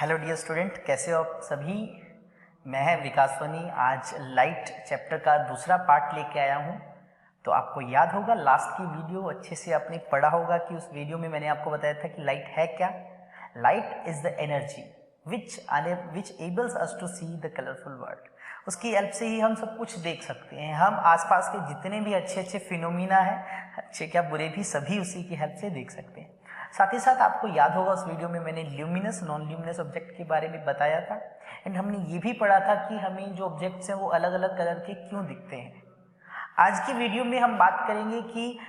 Hello dear student, कैसे हो आप सभी। मैं विकास सोनी आज लाइट चैप्टर का दूसरा पार्ट लेके आया हूँ। तो आपको याद होगा लास्ट की वीडियो अच्छे से आपने पढ़ा होगा कि उस वीडियो में मैंने आपको बताया था कि लाइट है क्या। Light is the energy which enables us to see the colourful world. उसकी हेल्प से ही हम सब कुछ देख सकते हैं। हम आसपास के जितने भी अच्छे अच्छे फिनोमिना हैं, अच्छे क्या बुरे भी, सभी उसी की हेल्प से देख सकते हैं। साथ ही साथ आपको याद होगा उस वीडियो में मैंने ल्यूमिनस नॉन ल्यूमिनस ऑब्जेक्ट के बारे में बताया था एंड हमने ये भी पढ़ा था कि हमें जो ऑब्जेक्ट्स हैं वो अलग अलग कलर के क्यों दिखते हैं। आज की वीडियो में हम बात करेंगे कि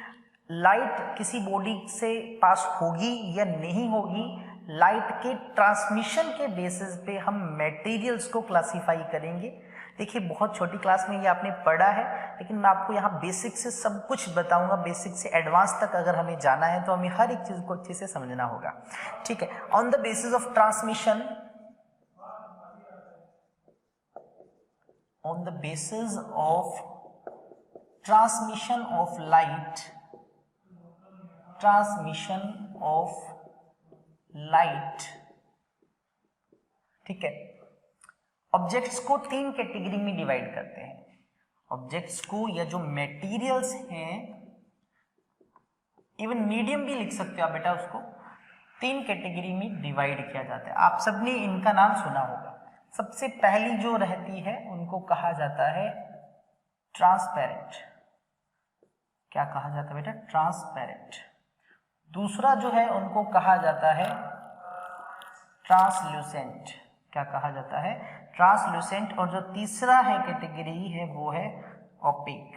लाइट किसी बॉडी से पास होगी या नहीं होगी। लाइट के ट्रांसमिशन के बेसिस पे हम मटेरियल्स को क्लासिफाई करेंगे। देखिए, बहुत छोटी क्लास में ये आपने पढ़ा है, लेकिन मैं आपको यहाँ बेसिक से सब कुछ बताऊंगा। बेसिक से एडवांस तक अगर हमें जाना है तो हमें हर एक चीज को अच्छे से समझना होगा। ठीक है। On the basis of transmission, on the basis of transmission of light, transmission of light, ठीक है, ऑब्जेक्ट्स को तीन कैटेगरी में डिवाइड करते हैं। ऑब्जेक्ट्स को या जो मटेरियल्स हैं, इवन मीडियम भी लिख सकते हो आप बेटा, उसको तीन कैटेगरी में डिवाइड किया जाता है। आप सबने इनका नाम सुना होगा। सबसे पहली जो रहती है उनको कहा जाता है ट्रांसपेरेंट। क्या कहा जाता है बेटा? ट्रांसपेरेंट। दूसरा जो है उनको कहा जाता है ट्रांसल्यूसेंट। क्या कहा जाता है? ट्रांसल्यूसेंट। और जो तीसरा है कैटेगरी है वो है ओपेक।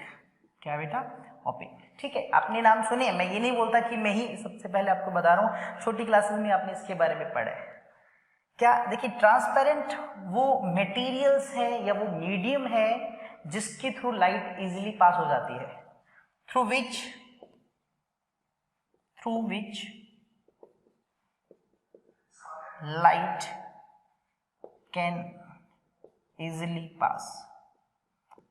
क्या बेटा? ओपेक। ठीक है, आपने नाम सुने। मैं ये नहीं बोलता कि मैं ही सबसे पहले आपको बता रहा हूँ, छोटी क्लासेस में आपने इसके बारे में पढ़ा है क्या। देखिए, ट्रांसपेरेंट वो मटेरियल्स है या वो मीडियम है जिसके थ्रू लाइट इजीली पास हो जाती है, through which light can easily pass,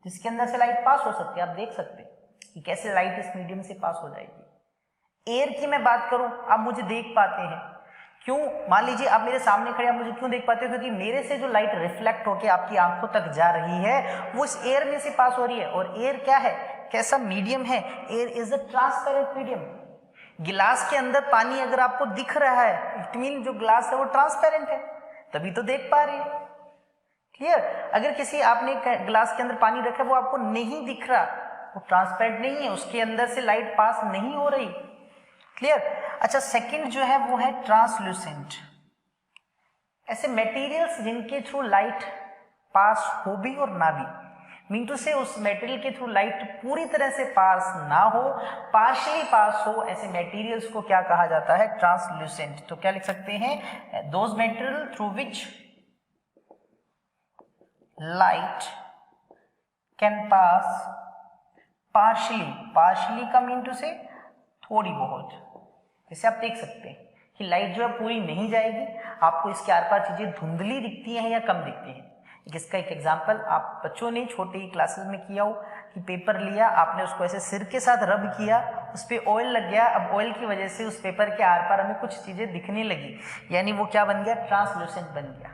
जिसके अंदर से लाइट पास हो सकती है। आप देख सकते हैं कि कैसे लाइट इस मीडियम से पास हो जाएगी। एयर की मैं बात करूं, आप मुझे देख पाते हैं। क्यों? मान लीजिए आप मेरे सामने खड़े, आप मुझे क्यों देख पाते हो? क्योंकि मेरे से जो लाइट रिफ्लेक्ट होकर आपकी आंखों तक जा रही है वो इस एयर में से पास हो रही है। और एयर क्या है? कैसा मीडियम है? Air is a transparent medium. गिलास के अंदर पानी अगर आपको दिख रहा है, इट मीन जो ग्लास है वो ट्रांसपेरेंट है, तभी तो देख पा रहे हैं। क्लियर? अगर किसी आपने ग्लास के अंदर पानी रखा, वो आपको नहीं दिख रहा, वो ट्रांसपेरेंट नहीं है, उसके अंदर से लाइट पास नहीं हो रही। क्लियर? अच्छा, सेकंड जो है वो है ट्रांसल्यूसेंट। ऐसे मटेरियल्स जिनके थ्रू लाइट पास हो भी और ना भी, मीन टू से उस मटेरियल के थ्रू लाइट पूरी तरह से पास ना हो, पार्शियली पास हो, ऐसे मटेरियल्स को क्या कहा जाता है? ट्रांसल्यूसेंट। तो क्या लिख सकते हैं? Those material through which light can pass partially. Partially का मीन टू से थोड़ी बहुत। जैसे आप देख सकते हैं कि लाइट जो है पूरी नहीं जाएगी, आपको इसके आर पार चीजें धुंधली दिखती हैं या कम दिखती हैं। इसका एक एग्जांपल आप बच्चों ने छोटी क्लासेस में किया हो कि पेपर लिया, आपने उसको ऐसे सिर के साथ रब किया, उस पर ऑयल लग गया। अब ऑयल की वजह से उस पेपर के आर पार हमें कुछ चीजें दिखने लगी, यानी वो क्या बन गया? ट्रांसलूसेंट बन गया।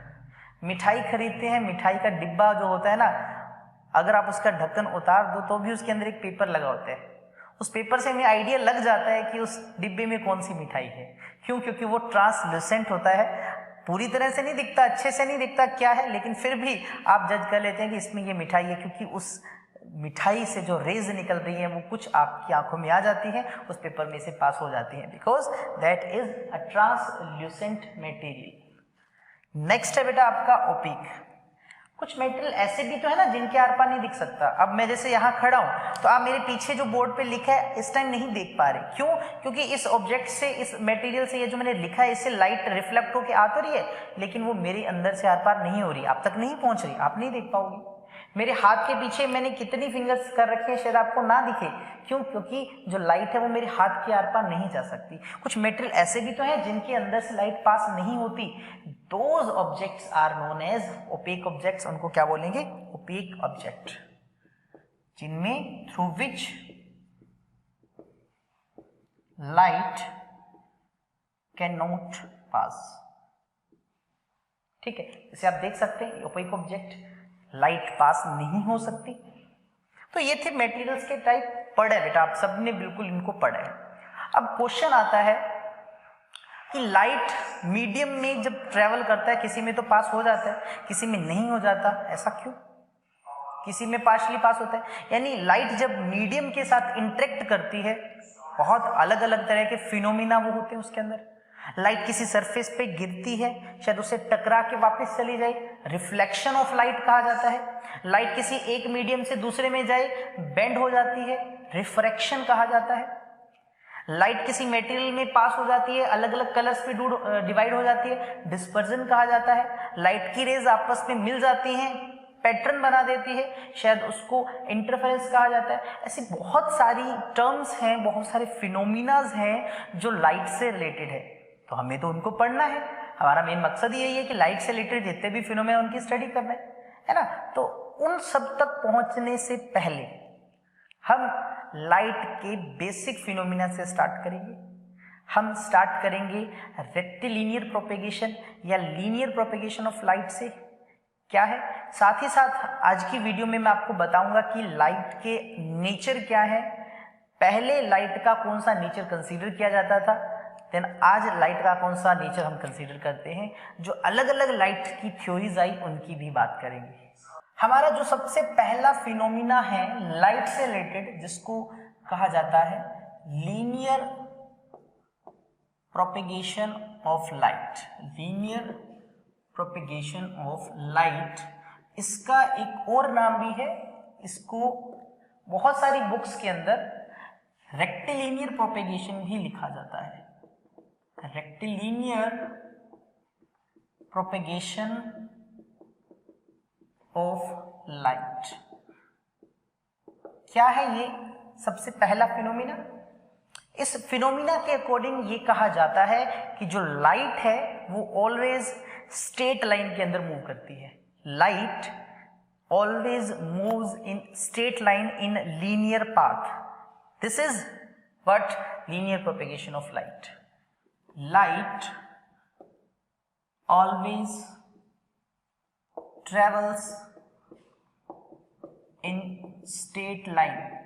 मिठाई खरीदते हैं, मिठाई का डिब्बा जो होता है ना, अगर आप उसका ढक्कन उतार दो तो भी उसके अंदर एक पेपर लगा होता है। उस पेपर से हमें आइडिया लग जाता है कि उस डिब्बे में कौन सी मिठाई है। क्यों? क्योंकि वो ट्रांसलूसेंट होता है, पूरी तरह से नहीं दिखता, अच्छे से नहीं दिखता क्या है, लेकिन फिर भी आप जज कर लेते हैं कि इसमें ये मिठाई है, क्योंकि उस मिठाई से जो रेज निकल रही है वो कुछ आपकी आंखों में आ जाती है, उस पेपर में से पास हो जाती है, because that is a translucent material. Next है बेटा आपका ओपेक। कुछ मेटेरियल ऐसे भी तो है ना जिनके आर पार नहीं दिख सकता। अब मैं जैसे यहाँ खड़ा हूं तो आप मेरे पीछे जो बोर्ड पे लिखा है इस टाइम नहीं देख पा रहे। क्यों? क्योंकि इस ऑब्जेक्ट से, इस मटेरियल से, ये जो मैंने लिखा है, इससे लाइट रिफ्लेक्ट होकर आ तो रही है, लेकिन वो मेरे अंदर से आर पार नहीं हो रही, आप तक नहीं पहुंच रही, आप नहीं देख पाओगे। मेरे हाथ के पीछे मैंने कितनी फिंगर्स कर रखे हैं, शायद आपको ना दिखे। क्यों? क्योंकि जो लाइट है वो मेरे हाथ के आर पार नहीं जा सकती। कुछ मटेरियल ऐसे भी तो हैं जिनके अंदर से लाइट पास नहीं होती। Those objects are known as opaque objects। उनको क्या बोलेंगे? opaque object, जिनमें through which light cannot pass। ठीक है, इसे आप देख सकते हैं ओपेक ऑब्जेक्ट, लाइट पास नहीं हो सकती। तो ये थे मटेरियल्स के टाइप, पढ़े बेटा आप सबने बिल्कुल इनको पढ़ा है। अब क्वेश्चन आता है कि लाइट मीडियम में जब ट्रेवल करता है, किसी में तो पास हो जाता है, किसी में नहीं हो जाता, ऐसा क्यों? किसी में पार्शली पास होता है, यानी लाइट जब मीडियम के साथ इंटरेक्ट करती है, बहुत अलग अलग तरह के फिनोमिना वो होते हैं उसके अंदर। लाइट किसी सरफेस पे गिरती है, शायद उसे टकरा के वापस चली जाए, रिफ्लेक्शन ऑफ लाइट कहा जाता है। लाइट किसी एक मीडियम से दूसरे में जाए, बेंड हो जाती है, रिफ्रैक्शन कहा जाता है। लाइट किसी मटेरियल में पास हो जाती है, अलग अलग कलर्स पे डिवाइड हो जाती है, डिस्पर्जन कहा जाता है। लाइट की रेज आपस में मिल जाती हैं, पैटर्न बना देती है, शायद उसको इंटरफेरेंस कहा जाता है। ऐसी बहुत सारी टर्म्स हैं, बहुत सारे फिनोमिनाज हैं जो लाइट से रिलेटेड है, तो हमें तो उनको पढ़ना है। हमारा मेन मकसद यही है कि लाइट से रिलेटेड जितने भी फिनोमिना उनकी स्टडी करना है ना। तो उन सब तक पहुंचने से पहले हम लाइट के बेसिक फिनोमिना से स्टार्ट करेंगे। हम स्टार्ट करेंगे रेक्टिलिनियर प्रोपेगेशन या लीनियर प्रोपेगेशन ऑफ लाइट से क्या है। साथ ही साथ आज की वीडियो में मैं आपको बताऊंगा कि लाइट के नेचर क्या है। पहले लाइट का कौन सा नेचर कंसीडर किया जाता था, देन आज लाइट का कौन सा नेचर हम कंसीडर करते हैं। जो अलग अलग लाइट की थ्योरीज आई उनकी भी बात करेंगे। हमारा जो सबसे पहला फिनोमिना है लाइट से रिलेटेड, जिसको कहा जाता है linear propagation of light. Linear propagation of light, इसका एक और नाम भी है, इसको बहुत सारी बुक्स के अंदर रेक्टिलिनियर प्रोपेगेशन भी लिखा जाता है। रेक्टिलिनियर प्रोपेगेशन ऑफ लाइट क्या है? ये सबसे पहला फिनोमिना। इस फिनोमिना के अकॉर्डिंग ये कहा जाता है कि जो लाइट है वो ऑलवेज स्ट्रेट लाइन के अंदर मूव करती है। Light always moves in straight line in linear path. This is what linear propagation of light. Light always travels in straight line.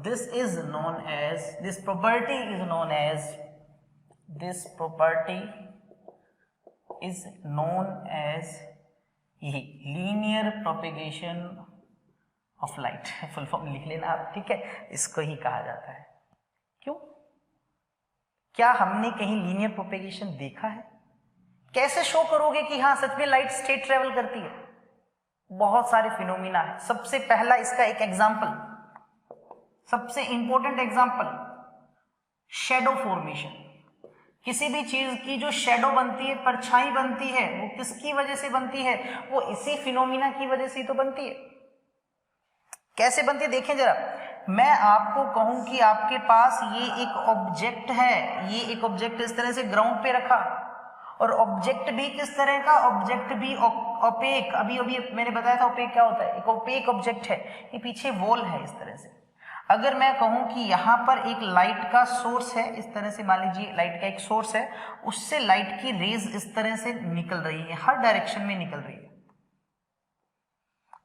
This property is known as linear propagation of light. Full form लिख लेना आप, ठीक है। इसको ही कहा जाता है। क्यों? क्या हमने कहीं लीनियर प्रोपेगेशन देखा है? कैसे शो करोगे कि हाँ सच में लाइट स्ट्रेट ट्रेवल करती है? बहुत सारे फिनोमिना है। सबसे पहला इसका एक एग्जांपल, सबसे इंपॉर्टेंट एग्जांपल, शैडो फॉर्मेशन। किसी भी चीज की जो शैडो बनती है, परछाई बनती है, वो किसकी वजह से बनती है? वो इसी फिनोमिना की वजह से तो बनती है। कैसे बनती है देखें जरा। मैं आपको कहूं कि आपके पास ये एक ऑब्जेक्ट है, ये एक ऑब्जेक्ट इस तरह से ग्राउंड पे रखा, और ऑब्जेक्ट भी किस तरह का? ऑब्जेक्ट भी ओपेक। अभी मैंने बताया था ओपेक क्या होता है। एक ओपेक ऑब्जेक्ट है, ये पीछे वॉल है इस तरह से। अगर मैं कहूं कि यहाँ पर एक लाइट का सोर्स है, इस तरह से मान लीजिए लाइट का एक सोर्स है, उससे लाइट की रेज इस तरह से निकल रही है, हर डायरेक्शन में निकल रही है।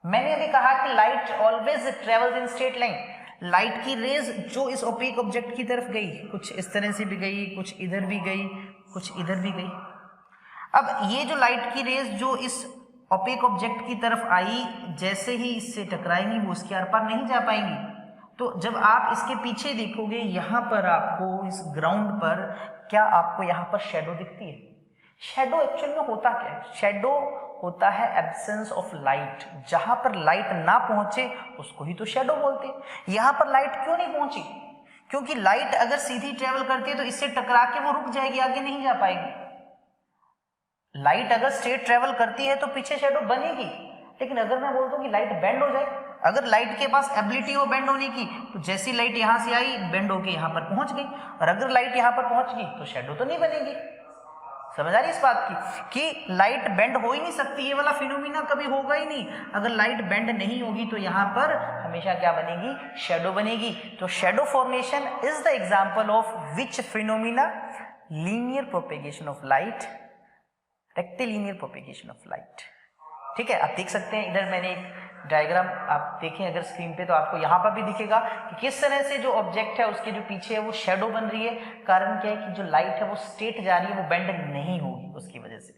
मैंने अभी कहा कि light always travels in straight line. Light की रेज जो इस ओपेक ऑब्जेक्ट की तरफ गई, कुछ इस तरह से भी गई, कुछ इधर भी गई, कुछ इधर भी गई। अब ये जो लाइट की रेज जो इस ओपेक ऑब्जेक्ट की तरफ आई, जैसे ही इससे टकराएंगी वो उसके आर पार नहीं जा पाएंगी। तो जब आप इसके पीछे देखोगे, यहाँ पर आपको इस ग्राउंड पर क्या आपको यहाँ पर शेडो दिखती है? शेडो एक्चुअल में होता क्या है? शेडो होता है एब्सेंस ऑफ लाइट। जहां पर लाइट ना पहुंचे उसको ही तो शेडो बोलते हैं। यहां पर लाइट क्यों नहीं पहुंची? क्योंकि लाइट अगर सीधी ट्रेवल करती है तो इससे टकरा के वो रुक जाएगी, आगे नहीं जा पाएगी। लाइट अगर स्ट्रेट ट्रेवल करती है तो पीछे शेडो बनेगी। लेकिन अगर मैं बोलता हूं कि लाइट बेंड हो जाए, अगर लाइट के पास एबिलिटी हो बेंड होने की, तो जैसी लाइट यहां से आई बेंड होके यहां पर पहुंच गई, और अगर लाइट यहां पर पहुंच गई तो शेडो तो नहीं बनेगी। समझ आ रही इस बात की कि लाइट बेंड हो ही नहीं सकती, ये वाला फिनोमिना कभी होगा ही नहीं। अगर लाइट बेंड नहीं होगी तो यहाँ पर हमेशा क्या बनेगी? शेडो बनेगी। तो shadow formation is the example of which phenomena? Linear propagation of light, rectilinear propagation of light. ठीक है, आप देख सकते हैं इधर मैंने एक डायग्राम आप देखें अगर स्क्रीन पे तो आपको यहाँ पर भी दिखेगा कि किस तरह से जो ऑब्जेक्ट है उसके जो पीछे है वो शेडो बन रही है। कारण क्या है कि जो लाइट है वो स्ट्रेट जा रही है, वो बेंड नहीं होगी उसकी वजह से।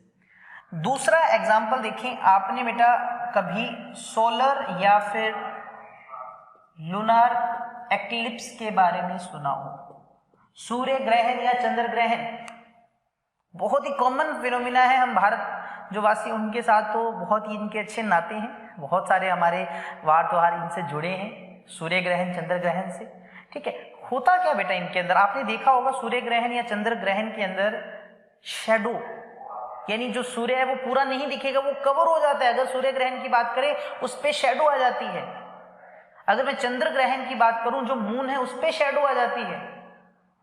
दूसरा एग्जाम्पल देखें, आपने बेटा कभी सोलर या फिर लूनार एक्लिप्स के बारे में सुना हो? सूर्य ग्रहण या चंद्र ग्रहण बहुत ही कॉमन फिनोमिना है। हम भारत जो वासी उनके साथ तो बहुत ही इनके अच्छे नाते हैं, बहुत सारे हमारे वार त्योहार इनसे जुड़े हैं, सूर्य ग्रहण चंद्र ग्रहण से। ठीक है, होता क्या बेटा इनके अंदर, आपने देखा होगा सूर्य ग्रहण या चंद्र ग्रहण के अंदर शैडो, यानी जो सूर्य है वो पूरा नहीं दिखेगा, वो कवर हो जाता है। अगर सूर्य ग्रहण की बात करें उस पे शैडो आ जाती है। अगर मैं चंद्र ग्रहण की बात करूं, जो मून है उस पे शैडो आ जाती है।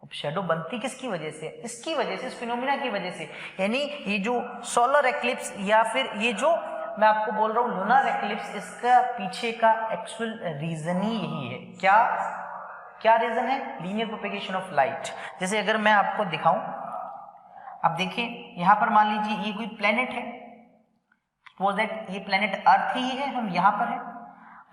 अब शैडो बनती किसकी वजह से? इसकी वजह से, इस फिनोमिना की वजह से। यानी ये जो सोलर एक्लिप्स या फिर ये जो मैं आपको बोल रहा हूं लूनर एक्लिप्स, इसका पीछे का एक्चुअल रीजन ही यही है। क्या रीजन है? Linear propagation of light. जैसे अगर मैं आपको दिखाऊं, आप देखें यहां पर मान लीजिए ये कोई प्लेनेट है, सपोज दैट ये प्लेनेट अर्थ ही है, हम यहां पर है,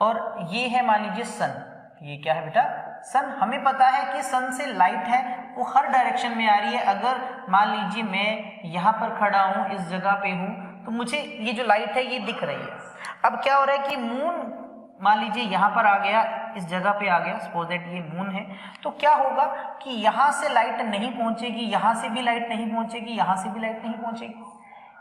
और ये है मान लीजिए सन। ये क्या है बेटा? सन। हमें पता है कि सन से लाइट है वो हर डायरेक्शन में आ रही है। अगर मान लीजिए मैं यहाँ पर खड़ा हूँ, इस जगह पे हूँ, तो मुझे ये जो लाइट है ये दिख रही है। अब क्या हो रहा है कि मून मान लीजिए यहाँ पर आ गया, इस जगह पे आ गया, सपोज दैट ये मून है, तो क्या होगा कि यहाँ से लाइट नहीं पहुंचेगी, यहाँ से भी लाइट नहीं पहुंचेगी, यहाँ से भी लाइट नहीं पहुंचेगी।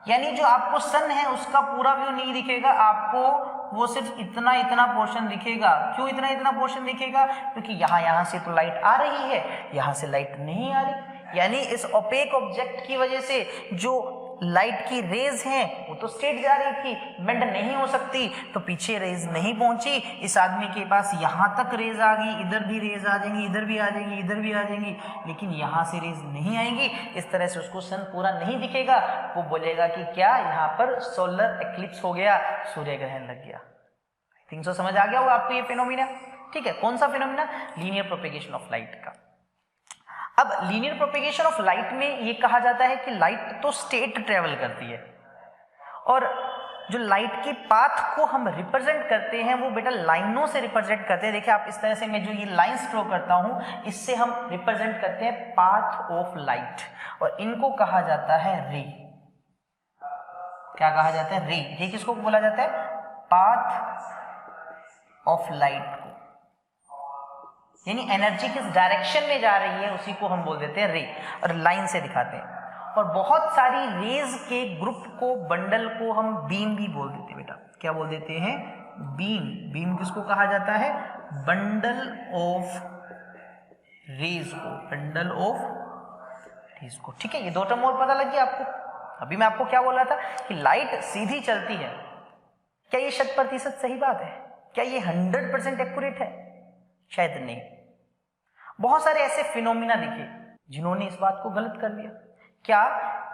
यानी जो आपको सन है उसका पूरा व्यू नहीं दिखेगा, आपको वो सिर्फ इतना पोर्शन दिखेगा। क्यों इतना पोर्शन दिखेगा? क्योंकि यहाँ से तो लाइट आ रही है, यहाँ से लाइट नहीं आ रही। यानी इस ओपेक ऑब्जेक्ट की वजह से जो लाइट की रेज हैं वो तो स्ट्रेट जा रही थी, बेंड नहीं हो सकती, तो पीछे रेज नहीं पहुंची। इस आदमी के पास यहाँ तक रेज आ गई, इधर भी रेज आ जाएंगी, इधर भी आ जाएंगी, इधर भी आ जाएंगी, लेकिन यहाँ से रेज नहीं आएंगी। इस तरह से उसको सन पूरा नहीं दिखेगा। वो बोलेगा कि क्या यहाँ पर सोलर एक्लिप्स हो गया, सूर्य ग्रहण लग गया। आई थिंक सो समझ आ गया होगा आपको ये फिनोमिना। ठीक है, कौन सा phenomena? Linear propagation of light का। अब लीनियर प्रोपेगेशन ऑफ लाइट में ये कहा जाता है कि लाइट तो स्ट्रेट ट्रेवल करती है, और जो लाइट के पाथ को हम रिप्रेजेंट करते हैं वो बेटा लाइनों से रिप्रेजेंट करते हैं। देखिए आप इस तरह से मैं जो ये लाइंस ड्रॉ करता हूं, इससे हम रिप्रेजेंट करते हैं पाथ ऑफ लाइट, और इनको कहा जाता है रे। क्या कहा जाता है? रे। रे किसको बोला जाता है? पाथ ऑफ लाइट को, यानी एनर्जी किस डायरेक्शन में जा रही है उसी को हम बोल देते हैं रे, और लाइन से दिखाते हैं। और बहुत सारी रेज के ग्रुप को, बंडल को हम बीम भी बोल देते हैं बेटा। क्या बोल देते हैं? बीम। बीम किसको कहा जाता है? बंडल ऑफ रेज को, बंडल ऑफ रेज को। ठीक है, ये दो टर्म और पता लग गया आपको। अभी मैं आपको क्या बोल रहा था कि लाइट सीधी चलती है। क्या ये 100% सही बात है? क्या ये 100% एक्यूरेट है? शायद नहीं। बहुत सारे ऐसे फिनोमिना दिखे जिन्होंने इस बात को गलत कर दिया। क्या?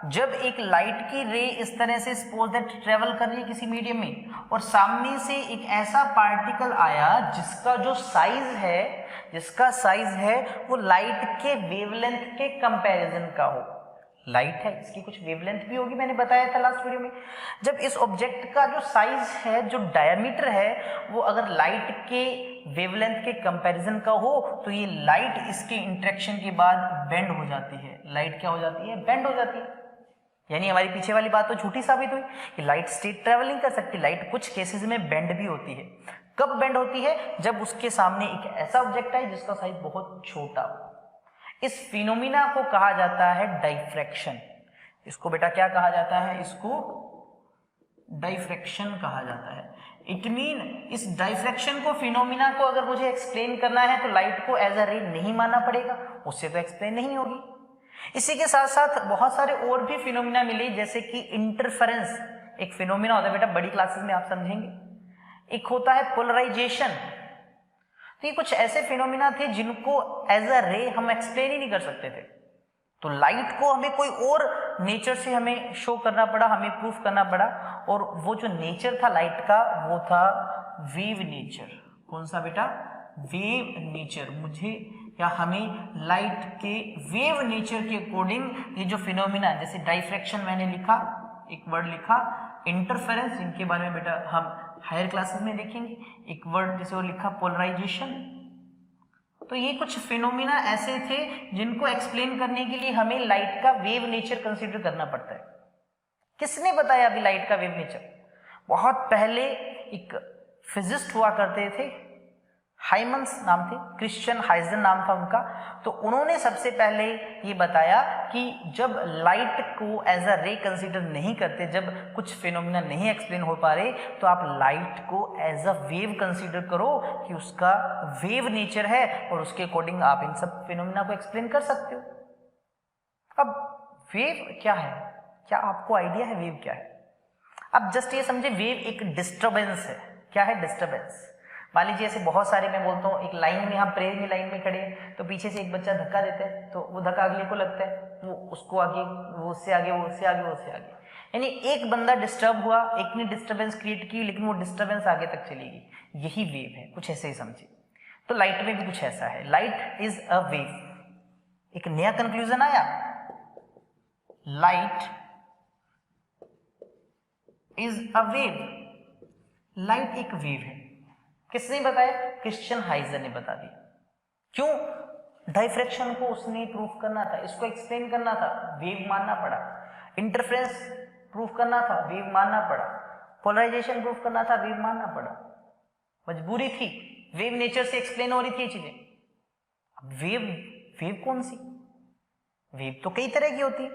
जब एक लाइट की रे इस तरह से सपोज दैट ट्रेवल कर रही है किसी मीडियम में, और सामने से एक ऐसा पार्टिकल आया जिसका जो साइज है वो लाइट के वेवलेंथ के कंपैरिजन का हो। लाइट है, इसकी कुछ वेवलेंथ भी होगी, मैंने बताया था लास्ट वीडियो में। जब इस ऑब्जेक्ट का जो साइज है, जो डायमीटर है, वो अगर लाइट के वेवलेंथ के कंपैरिजन का हो, तो ये लाइट इसके इंटरेक्शन के बाद बेंड हो जाती है। लाइट क्या हो जाती है? बेंड हो जाती है। यानी हमारी पीछे वाली बात तो झूठी साबित हुई कि लाइट स्ट्रेट ट्रेवल नहीं कर सकती। लाइट कुछ केसेस में बेंड भी होती है। कब बेंड होती है? जब उसके सामने एक ऐसा ऑब्जेक्ट है जिसका साइज बहुत छोटा हो। इस फिनोमिना को कहा जाता है डाइफ्रैक्शन। इसको बेटा क्या कहा जाता है? इसको डाइफ्रैक्शन कहा जाता है। इट मीन इस डाइफ्रैक्शन को, फिनोमिना को अगर मुझे एक्सप्लेन करना है तो लाइट को एज अ रे नहीं मानना पड़ेगा, उससे तो एक्सप्लेन नहीं होगी। इसी के साथ साथ बहुत सारे और भी फिनोमिना मिले, जैसे कि इंटरफेरेंस एक फिनोमिना होता है बेटा, बड़ी क्लासेस में आप समझेंगे। एक होता है पोलराइजेशन। तो ये कुछ ऐसे फिनोमिना थे जिनको एज अ रे हम एक्सप्लेन ही नहीं कर सकते थे। तो लाइट को हमें कोई और नेचर से हमें शो करना पड़ा, हमें प्रूफ करना पड़ा, और वो जो नेचर था लाइट का वो था वेव नेचर। कौन सा बेटा? Wave nature. मुझे या हमें लाइट के वेव नेचर के अकॉर्डिंग ये जो फिनोमिना, जैसे डाइफ्रैक्शन मैंने लिखा, एक वर्ड लिखा, इंटरफेरेंस, इनके बारे में बेटा हम हायर क्लासेस में देखेंगे, एक वर्ड जैसे वो लिखा पोलराइजेशन। तो ये कुछ फिनोमिना ऐसे थे जिनको एक्सप्लेन करने के लिए हमें लाइट का वेव नेचर कंसीडर करना पड़ता है। किसने बताया अभी लाइट का वेव नेचर? बहुत पहले एक फिजिस्ट हुआ करते थे, हाइमन्स नाम थे, क्रिश्चियन हाइजन नाम था उनका। तो उन्होंने सबसे पहले ये बताया कि जब लाइट को एज अ रे कंसीडर नहीं करते, जब कुछ फिनोमिना नहीं एक्सप्लेन हो पा रहे, तो आप लाइट को एज अ वेव कंसीडर करो कि उसका वेव नेचर है और उसके अकॉर्डिंग आप इन सब फिनोमिना को एक्सप्लेन कर सकते हो। अब वेव क्या है? क्या आपको आइडिया है वेव क्या है? अब जस्ट ये समझे, वेव एक डिस्टर्बेंस है। क्या है? डिस्टर्बेंस। मान लीजिए ऐसे बहुत सारे, मैं बोलता हूँ एक लाइन में, हम प्रेयर में लाइन में खड़े हैं, तो पीछे से एक बच्चा धक्का देता है, तो वो धक्का अगले को लगता है, वो उसको आगे, वो उससे आगे, वो उससे आगे, वो उससे आगे। यानी एक बंदा डिस्टर्ब हुआ, एक ने डिस्टर्बेंस क्रिएट की, लेकिन वो डिस्टर्बेंस आगे तक चलेगी। यही वेव है, कुछ ऐसे ही समझिए। तो लाइट में भी कुछ ऐसा है, लाइट इज अ वेव। एक नया कंक्लूजन आया, light is a wave. Light एक वेव है। किसने बताया? क्रिश्चियन हाइजर ने बता दिया। क्यों? डाइफ्रैक्शन को उसने प्रूफ करना था, इसको एक्सप्लेन करना था, वेव मानना पड़ा। इंटरफेरेंस प्रूफ करना था, वेव मानना पड़ा। पोलराइजेशन प्रूफ करना था, वेव मानना पड़ा। मजबूरी थी, वेव नेचर से एक्सप्लेन हो रही थी ये चीजें। अब वेव कौन सी? वेव तो कई तरह की होती है।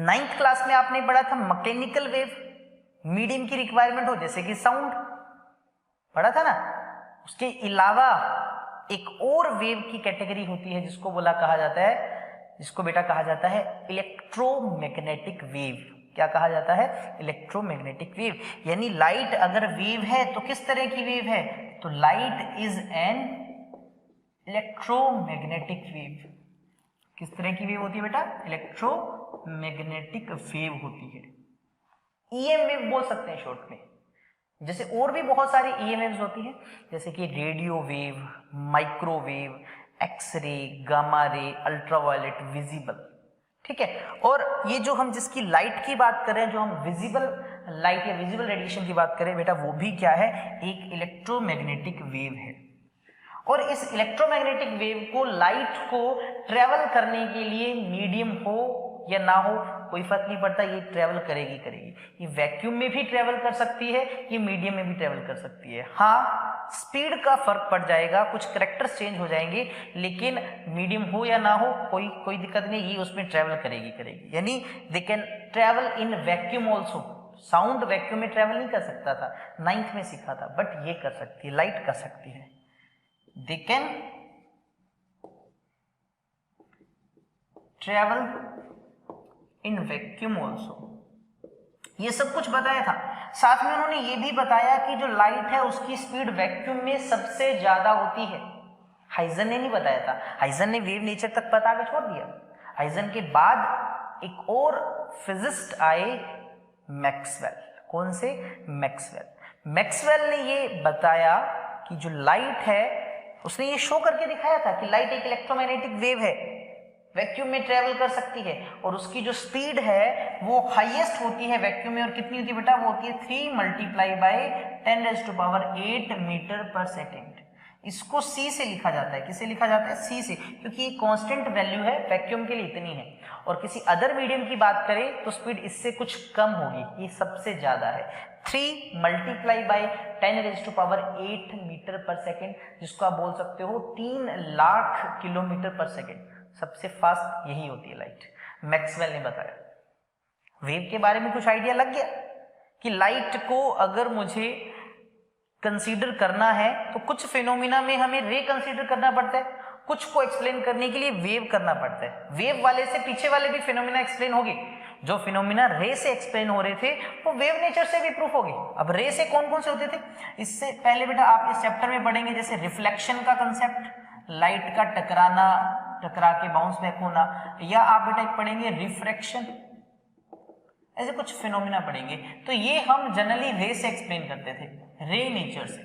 9th क्लास में आपने पढ़ा था मैकेनिकल वेव, मीडियम की रिक्वायरमेंट हो, जैसे कि साउंड, पढ़ा था ना। उसके अलावा एक और वेव की कैटेगरी होती है जिसको कहा जाता है, जिसको बेटा कहा जाता है इलेक्ट्रोमैग्नेटिक वेव। क्या कहा जाता है? Electromagnetic wave. यानी लाइट अगर वेव है तो किस तरह की वेव है? तो light is an electromagnetic wave. किस तरह की वेव होती है बेटा? इलेक्ट्रोमैग्नेटिक वेव होती है। ईएम वेव बोल सकते हैं शॉर्ट में। जैसे और भी बहुत सारी ईएमएफ्स होती है, जैसे कि radio wave, microwave, X-ray, gamma ray, ultraviolet, visible. ठीक है। और ये जो हम जिसकी लाइट की बात करें, जो हम विजिबल लाइट या विजिबल रेडिएशन की बात करें बेटा, वो भी क्या है? एक इलेक्ट्रोमैग्नेटिक वेव है। और इस इलेक्ट्रोमैग्नेटिक वेव को, लाइट को ट्रेवल करने के लिए मीडियम हो या ना हो कोई फर्क नहीं पड़ता, ये ट्रेवल करेगी। ये वैक्यूम में भी ट्रेवल कर सकती है, ये मीडियम में भी ट्रेवल कर सकती है। हाँ, स्पीड का फर्क पड़ जाएगा, कुछ कैरेक्टर्स चेंज हो जाएंगे, लेकिन मीडियम हो या ना हो कोई दिक्कत नहीं, ये उसमें ट्रेवल करेगी। यानी they can travel in vacuum also. Sound vacuum में ट्रेवल नहीं कर सकता था, 9th में सीखा था, बट ये कर सकती है, लाइट कर सकती है। They can travel in vacuum also. ये सब कुछ बताया था। साथ में उन्होंने ये भी बताया कि जो लाइट है उसकी स्पीड वैक्यूम में सबसे ज्यादा होती है। हाइजन ने नहीं बताया था, हाइजन ने वेव नेचर तक बता के छोड़ दिया। हाइजन के बाद एक और फिजिस्ट आए, मैक्सवेल। कौन से? मैक्सवेल ने ये बताया कि जो लाइट है, उसने ये शो करके दिखाया था कि लाइट एक इलेक्ट्रोमैग्नेटिक वेव है, वैक्यूम में ट्रेवल कर सकती है, और उसकी जो स्पीड है वो हाईएस्ट होती है वैक्यूम में। और कितनी होती है बेटा? वो होती है 3 × 10⁸ मीटर पर सेकेंड। इसको c से लिखा जाता है। किसे लिखा जाता है? c से, क्योंकि ये कांस्टेंट वैल्यू है, वैक्यूम के लिए इतनी है। और किसी अदर मीडियम की बात करें तो स्पीड इससे कुछ कम होगी, ये सबसे ज्यादा है। 3 × 10⁸ मीटर पर सेकेंड, जिसको आप बोल सकते हो 3 लाख किलोमीटर पर सेकेंड। सबसे फास्ट यही होती है लाइट। मैक्सवेल ने बताया। वेव के बारे में कुछ आइडिया लग गया कि लाइट को अगर मुझे कंसीडर करना है तो कुछ फिनोमिना में हमें रे कंसीडर करना पड़ता है, कुछ को एक्सप्लेन करने के लिए वेव करना पड़ता है। वेव वाले से पीछे वाले भी फिनोमिना एक्सप्लेन होगी। जो फिनोमिना रे से एक्सप्लेन हो रहे थे वो वेव नेचर से भी प्रूफ होगी। अब रे से कौन कौन से होते थे? इससे पहले बेटा आप इस चैप्टर में पढ़ेंगे, जैसे रिफ्लेक्शन का कंसेप्ट, लाइट का टकरा के बाउंस बैक होना, या आप बेटा एक पढ़ेंगे रिफ्रैक्शन, ऐसे कुछ फिनोमिना पढ़ेंगे। तो ये हम जनरली रे से एक्सप्लेन करते थे, रे नेचर से।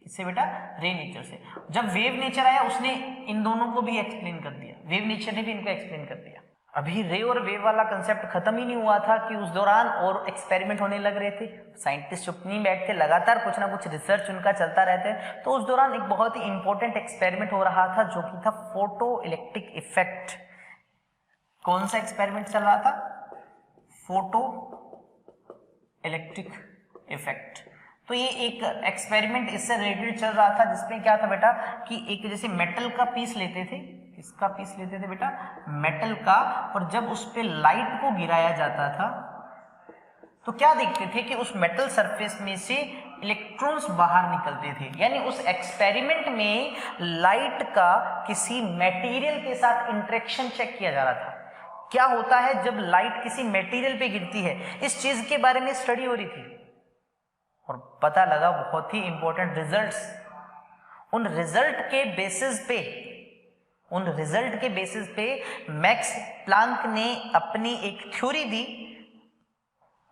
इससे बेटा रे नेचर से। जब वेव नेचर आया उसने इन दोनों को भी एक्सप्लेन कर दिया, वेव नेचर ने भी इनको एक्सप्लेन कर दिया। अभी रे और वेव वाला कंसेप्ट खत्म ही नहीं हुआ था कि उस दौरान और एक्सपेरिमेंट होने लग रहे थे, साइंटिस्ट चुप नहीं बैठते, लगातार कुछ ना कुछ रिसर्च उनका चलता रहता है। तो उस दौरान एक बहुत ही इंपॉर्टेंट एक्सपेरिमेंट हो रहा था जो कि था फोटो इलेक्ट्रिक इफेक्ट। कौन सा एक्सपेरिमेंट चल रहा था? Photo electric effect. तो ये एक एक्सपेरिमेंट इससे रिलेटेड चल रहा था जिसमें क्या था बेटा कि एक जैसे मेटल का पीस लेते थे, इसका पीस लेते थे बेटा मेटल का, और जब उस पे लाइट को गिराया जाता था तो क्या देखते थे कि उस मेटल सरफेस में से इलेक्ट्रॉन्स बाहर निकलते थे। यानी उस एक्सपेरिमेंट में लाइट का किसी मटेरियल के साथ इंटरेक्शन चेक किया जा रहा था। क्या होता है जब लाइट किसी मटेरियल पे गिरती है, इस चीज के बारे में स्टडी हो रही थी और पता लगा बहुत ही इंपॉर्टेंट रिजल्ट्स। उन रिजल्ट के बेसिस पे मैक्स प्लांक ने अपनी एक थ्योरी दी।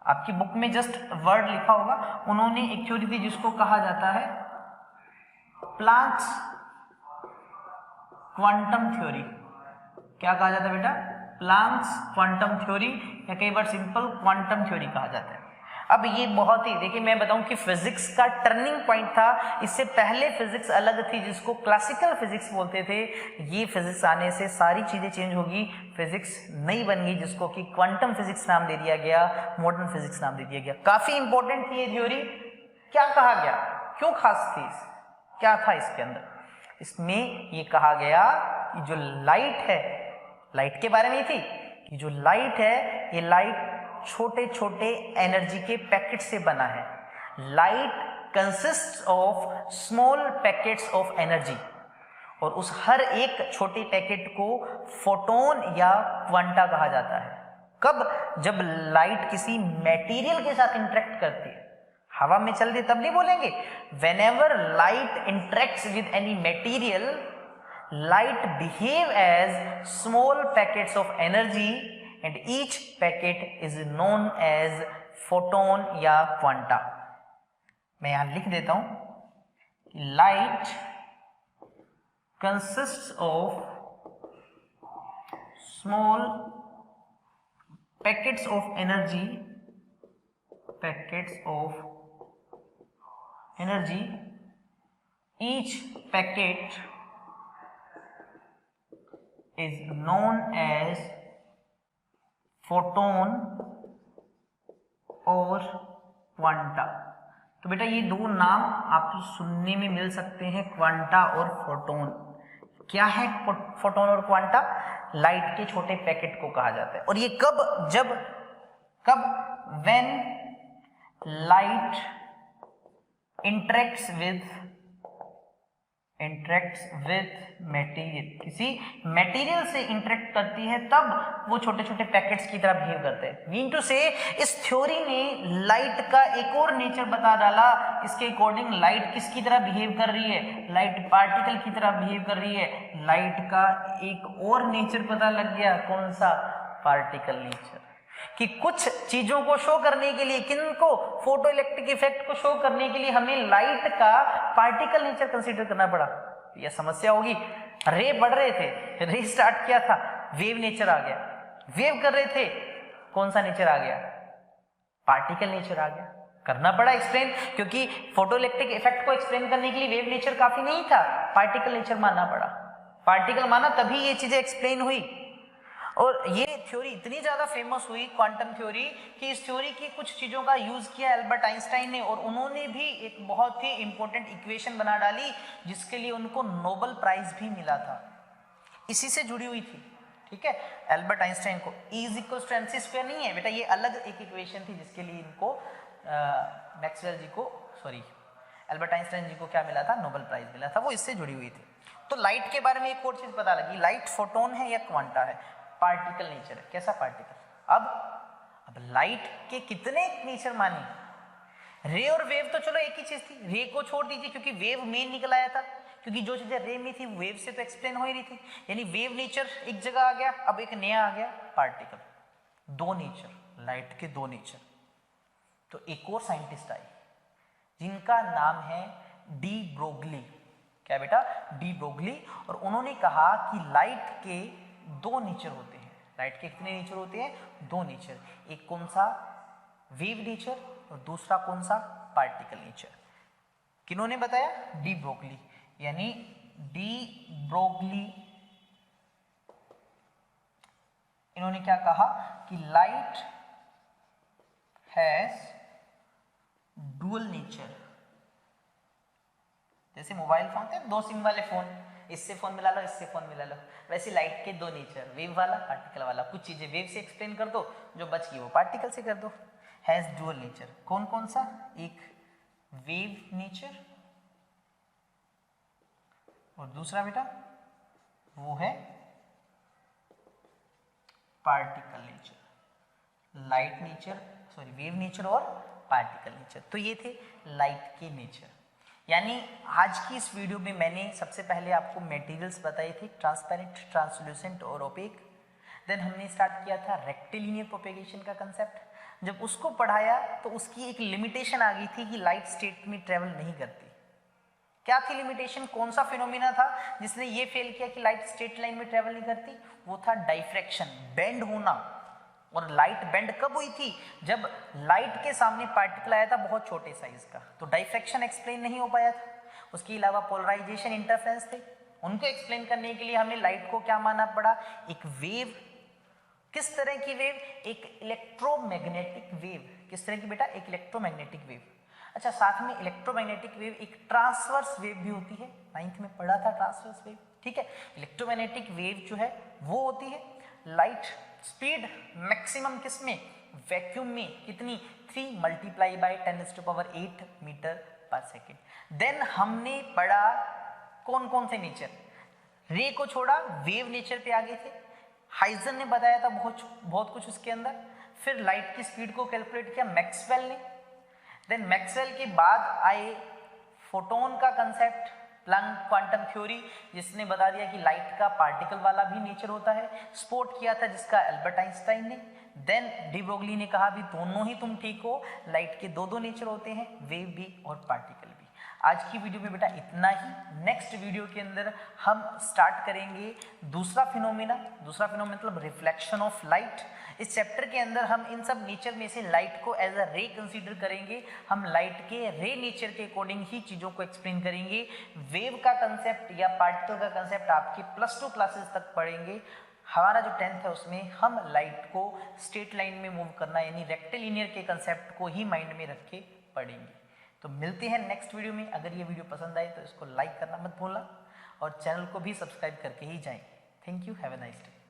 आपकी बुक में जस्ट वर्ड लिखा होगा, उन्होंने एक थ्योरी दी जिसको कहा जाता है प्लांक्स क्वांटम थ्योरी। क्या कहा जाता है बेटा? प्लांक्स क्वांटम थ्योरी, या कई बार सिंपल क्वांटम थ्योरी कहा जाता है। अब ये बहुत ही, देखिए मैं बताऊं कि फिजिक्स का टर्निंग पॉइंट था। इससे पहले फिजिक्स अलग थी जिसको क्लासिकल फिजिक्स बोलते थे। ये फिजिक्स आने से सारी चीजें चेंज होगी, फिजिक्स नई बन गई जिसको कि क्वांटम फिजिक्स नाम दे दिया गया, मॉडर्न फिजिक्स नाम दे दिया गया। काफी इंपॉर्टेंट थी ये थ्योरी। क्या कहा गया, क्यों खास थी, क्या था इसके अंदर? इसमें ये कहा गया कि जो लाइट है, लाइट के बारे में ही थी कि जो लाइट है ये लाइट छोटे छोटे एनर्जी के पैकेट से बना है। Light consist of small packets of energy, और उस हर एक छोटे पैकेट को फोटोन या क्वांटा कहा जाता है। कब? जब लाइट किसी मटेरियल के साथ इंटरेक्ट करती है, हवा में चल रही तब नहीं बोलेंगे। Whenever light interacts with any material, light behave as small packets of energy and each packet is known as photon या quanta। मैं यहां लिख देता हूं, light consists of small packets of energy, each packet is known as photon और quanta. तो बेटा ये दो नाम आपको सुनने में मिल सकते हैं, क्वांटा और फोटोन। क्या है फोटोन और क्वांटा? लाइट के छोटे पैकेट को कहा जाता है। और ये कब when light interacts with material, किसी मटेरियल से इंटरेक्ट करती है तब वो छोटे छोटे पैकेट्स की तरह बिहेव करते हैं। मीन टू से इस थ्योरी ने लाइट का एक और नेचर बता डाला। इसके अकॉर्डिंग लाइट किसकी तरह बिहेव कर रही है? लाइट पार्टिकल की तरह बिहेव कर रही है। लाइट का एक और नेचर पता लग गया, कौन सा? Particle nature. कि कुछ चीजों को शो करने के लिए, किनको? फोटो इलेक्ट्रिक इफेक्ट को शो करने के लिए हमें लाइट का पार्टिकल नेचर कंसीडर करना पड़ा। यह समस्या होगी। रे बढ़ रहे थे, रे स्टार्ट किया था, वेव नेचर आ गया। वेव कर रहे थे, कौन सा नेचर आ गया? पार्टिकल नेचर आ गया। करना पड़ा एक्सप्लेन, क्योंकि फोटो इलेक्ट्रिक इफेक्ट को एक्सप्लेन करने के लिए वेव नेचर काफी नहीं था, पार्टिकल नेचर मानना पड़ा। पार्टिकल माना तभी ये चीजें एक्सप्लेन हुई। और ये थ्योरी इतनी ज्यादा फेमस हुई, क्वांटम थ्योरी, कि इस थ्योरी की कुछ चीजों का यूज किया एल्बर्ट आइंस्टाइन ने, और उन्होंने भी एक बहुत ही इंपॉर्टेंट इक्वेशन बना डाली जिसके लिए उनको नोबेल प्राइज भी मिला था। इसी से जुड़ी हुई थी, ठीक है। एल्बर्ट आइंस्टाइन को E=mc² नहीं है बेटा, ये अलग एक इक्वेशन थी जिसके लिए इनको एल्बर्ट आइंस्टाइन जी को क्या मिला था? नोबेल प्राइज मिला था, वो इससे जुड़ी हुई थी। तो लाइट के बारे में एक और चीज पता लगी, लाइट फोटोन है या क्वांटा है? पार्टिकल नेचर है। कैसा पार्टिकल? अब लाइट के कितने नेचर मानी? रे और वेव तो चलो एक ही चीज थी, रे को छोड़ दीजिए क्योंकि वेव मेन निकल आया था, क्योंकि जो चीजें रे में थी वेव से तो एक्सप्लेन हो ही रही थी। यानी वेव नेचर एक जगह आ गया, अब एक नया आ गया पार्टिकल। दो नेचर, लाइट के दो नेचर। तो एक और साइंटिस्ट आए जिनका नाम है डी ब्रोगली। क्या बेटा? De Broglie. और उन्होंने कहा कि लाइट के दो नेचर होते हैं। लाइट के कितने नेचर होते हैं? दो नेचर। एक कौन सा? वेव नेचर, और दूसरा कौन सा? Particle nature. किन्होंने बताया? De Broglie. यानी डी ब्रोगली इन्होंने क्या कहा कि लाइट हैज डुअल नेचर। जैसे मोबाइल फोन थे, दो सिम वाले फोन, इससे फोन मिला लो, इससे फोन मिला लो, वैसे लाइट के दो नेचर, वेव वाला, पार्टिकल वाला। कुछ चीजें वेव से एक्सप्लेन कर दो, जो बच गई वो पार्टिकल से कर दो। Has dual nature. कौन कौन सा? एक वेव नेचर, और दूसरा बेटा वो है particle nature. Light nature, sorry wave nature और पार्टिकल नेचर। तो ये थे लाइट के नेचर। यानी आज की इस वीडियो में मैंने सबसे पहले आपको मटेरियल्स बताए थे, ट्रांसपेरेंट, ट्रांसलूसेंट और ओपेक। देन हमने स्टार्ट किया था रेक्टिलिनियर प्रोपेगेशन का कंसेप्ट। जब उसको पढ़ाया तो उसकी एक लिमिटेशन आ गई थी कि लाइट स्टेट में ट्रेवल नहीं करती। क्या थी लिमिटेशन? कौन सा फिनोमिना था जिसने ये फेल किया कि लाइट स्ट्रेट लाइन में ट्रेवल नहीं करती? वो था डाइफ्रैक्शन, बेंड होना। और लाइट बेंड कब हुई थी? जब लाइट के सामने पार्टिकल आया था बहुत छोटे साइज का, तो डाइफ्रैक्शन एक्सप्लेन नहीं हो पाया था। उसके अलावा पोलराइजेशन, इंटरफेरेंस थे, उनको एक्सप्लेन करने के लिए हमने लाइट को क्या माना पड़ा? एक वेव। किस तरह की वेव? एक इलेक्ट्रोमैग्नेटिक वेव। किस तरह की बेटा? एक इलेक्ट्रोमैग्नेटिक वेव। अच्छा, साथ में इलेक्ट्रोमैग्नेटिक वेव एक ट्रांसवर्स वेव भी होती है, 9th में पढ़ा था ट्रांसवर्स वेव, ठीक है। इलेक्ट्रोमैग्नेटिक वेव जो है वो होती है। लाइट स्पीड मैक्सिमम किस में? वैक्यूम में। कितनी? 3 × 10⁸ मीटर पर सेकेंड। देन हमने पढ़ा कौन कौन से नेचर? रे को छोड़ा, वेव नेचर पे आ गए थे। हाइजन ने बताया था बहुत कुछ उसके अंदर। फिर लाइट की स्पीड को कैलकुलेट किया मैक्सवेल ने। देन मैक्सवेल के बाद आए फोटोन का कंसेप्ट, प्लैंक क्वांटम थ्योरी, जिसने बता दिया कि लाइट का पार्टिकल वाला भी नेचर होता है। स्पोर्ट किया था जिसका अल्बर्ट आइंस्टाइन ने। देन डी ब्रोगली ने कहा भी दोनों ही तुम ठीक हो, लाइट के दो नेचर होते हैं, वेव भी और पार्टिकल भी। आज की वीडियो में बेटा इतना ही। नेक्स्ट वीडियो के अंदर हम स्टार्ट करेंगे दूसरा फिनोमेना मतलब रिफ्लेक्शन ऑफ लाइट। इस चैप्टर के अंदर हम इन सब नेचर में से लाइट को एज अ रे कंसीडर करेंगे। हम लाइट के रे नेचर के अकॉर्डिंग ही चीज़ों को एक्सप्लेन करेंगे। वेव का कंसेप्ट या पार्टिकल का कंसेप्ट आपके +2 क्लासेस तक पढ़ेंगे। हमारा जो 10th है उसमें हम लाइट को स्ट्रेट लाइन में मूव करना यानी रेक्टिलिनियर के कंसेप्ट को ही माइंड में रख के पढ़ेंगे। तो मिलते हैं नेक्स्ट वीडियो में। अगर ये वीडियो पसंद आए तो इसको लाइक करना मत भूलना और चैनल को भी सब्सक्राइब करके ही जाएं। Thank you, have a nice day.